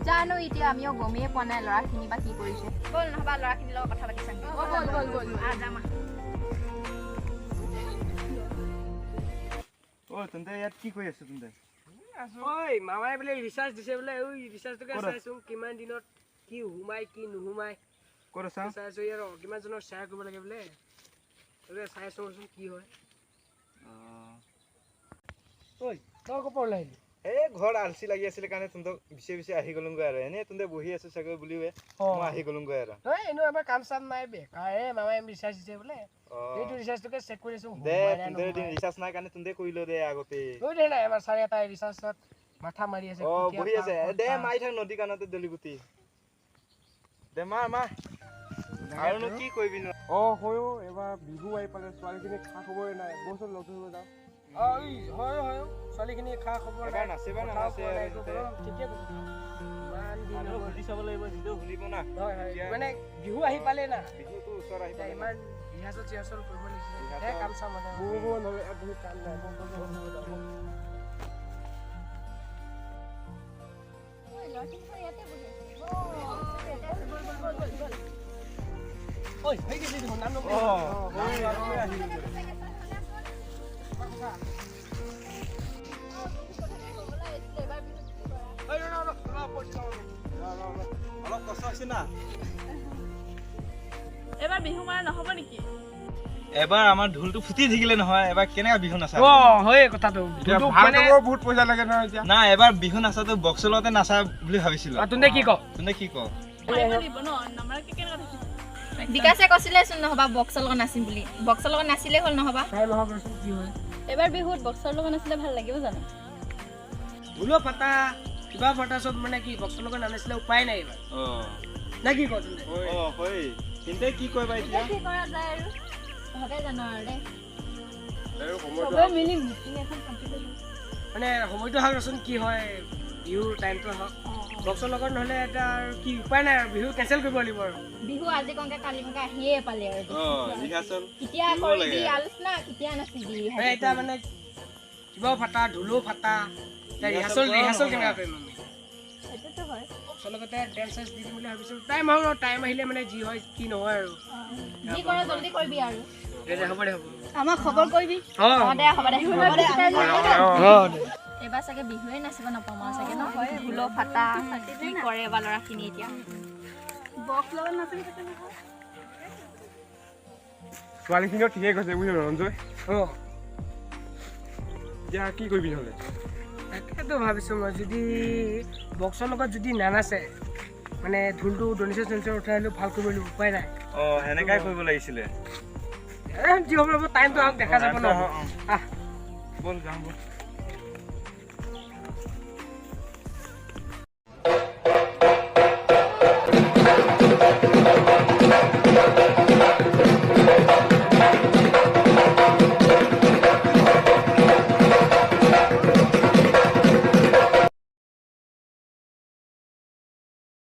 জানো এতিয়া আমিও গমেই পোৱা নাই ল'ৰাখিনি বা কি কৰিছে বল নহবা ল'ৰাখিনিৰ লগত কথা পাতি চাম বল যাম তন্দে ইয়াত কি কৰি আছ তন্দে ঐ মামাই বোলে ৰিচাৰ্জ দিছে বোলে ওই ৰিচাৰ্জটোকে চাইছো কিমান দিনত কি হুমাই কি নুহুমাই ক'ত আছা চাইছো ইয়াৰ কিমান জনক শ্বেয়াৰ কৰিব লাগে বোলে ওৰে চাইছোচোন কি হয় ঐ তই কপৰ লাইলি এই ঘৰ আলচি লাগি আছিল কাৰণে তন্দক বিছে আহি গলংগৈ আৰু এনে তন্দে বহি আছে চাগৈ বুলিৱে মই আহি গলংগৈ আৰু ঐ এনো আমাৰ কাম চাম নাই বেকাৰ মামাই ৰিচাৰ্জ দিছে বোলে এইটো ৰিচাৰ্জটোকে চেক কৰিছো দে তন্দে দিন ৰিচাৰ্জ নাই কাৰণে তন্দে কৰিলো দে আগতে ঐ দে নাই আমাৰ চাৰি এটা ৰিচাৰ্জত মাথা মাৰি আছে বহি আছে দে মাৰি থাক নদী কাণতে দলিগুটি দে মাৰ আৰুনো কি কৰিবি ন হয়ো এবাৰ বিহু আহি পালে ছোৱালীখিনি খা খবৰে নাই বছৰ লগ ধৰিব যাওঁ হয় ছোৱালীখিনি খা খবৰ এবাৰ নাচিবা নানাচে ঠিকে সুধি চাব লাগিব যিটো শুনিব না মানে বিহু আহি পালে না বিহুটো ওচৰত আহি পালে ইমান ৰিহাৰ্চল চিহাৰ্চল কৰিব লাগিছিলে কাম চাম মানে নহ'লে বহুত কাম নাই ঐ হৈ গৈছে দেখোন নাম অলপ কষ্ট হৈছে না এবাৰ বিহু মাৰা নহব নেকি এবাৰ আমাৰ ঢোলটো ফুটি থাকিলে নহয় এবাৰ কেনেকা বিহু নাচা হয় কথাটো বহুত পইচা লাগে নহয় এতিয়া না এবাৰ বিহু নাচাটো বক্সলতে নাচা বুলি ভাবিছিলো তুন্দে কি ক পাৰিব লাগিব ন নামাৰাকে কেনেকুৱা থাকিব বিকাশে কৈছিলেচোন নহবা বক্সৰ লগত নাচিম বুলি বক্সৰ লগত নাচিলে হ'ল নহবা কি হয় এবাৰ বিহুত বক্সৰ লগত নাচিলে ভাল লাগিব জানো ঢোলো ফাটা কিবা ফাটা চব মানে কি বক্সৰ লগত নানাচিলে উপায় নাই এবাৰ না কি ক তুন্দে হয় কিন্তু কি কৰিবা এতিয়া কি কৰা যায় আৰু তহঁতে জানো আৰু দে চবে মিলি মিটিং এখন পাতিব মানে সময়টো হওক ৰচোন কি হয় বিহুৰ টাইমটো হওক বক্সৰ লগত নহ'লে এটা আৰু কি উপায় নাই আৰু বিহু কেঞ্চেল কৰিব লাগিব আৰু বিহু আজি কংকে কালি কংকে আহিয়ে পালে আৰু ৰিহাৰ্চল কেতিয়া কৰিবি আলোচনা কেতিয়া নাচিবি এতিয়া মানে কিবাও ফাটা ঢোলো ফাটা ৰিহাৰ্চল কেনেকুৱা কৰিম আমি সেইটোতো হয় বক্সৰ লগতে ডেন্স চেন্স দি দিম বুলি ভাবিছোঁ টাইম আহিলে মানে যি হয় কি নহয় আৰু যি কৰা জলদি কৰিবি আৰু হ'ব দে হ'ব আমাক খবৰ কৰিবি দে এইবাৰ চাগে বিহুৱে নাচিব নাপাম আৰু চাগে নহয় ঢোলো ফাটা কি কৰে এবাৰ ল'ৰাখিনি এতিয়া বক্স লগত নাচিবি তাতে নহয় ছোৱালীখিনিও ঠিকেই কৈছে বুজিছ ৰঞ্জয় এতিয়া কি কৰিবি নহ'লে তাকেতো ভাবিছোঁ মই যদি বক্সৰ লগত যদি নানাচে মানে ঢোলটো ডনিচাৰ চনিচাৰ উঠাই আহিলেও ভাল কৰিব লাগিব উপায় নাই সেনেকাই কৰিব লাগিছিলে যি হ'ব টাইমটো আমাক দেখা যাব ন বল যাওঁ বল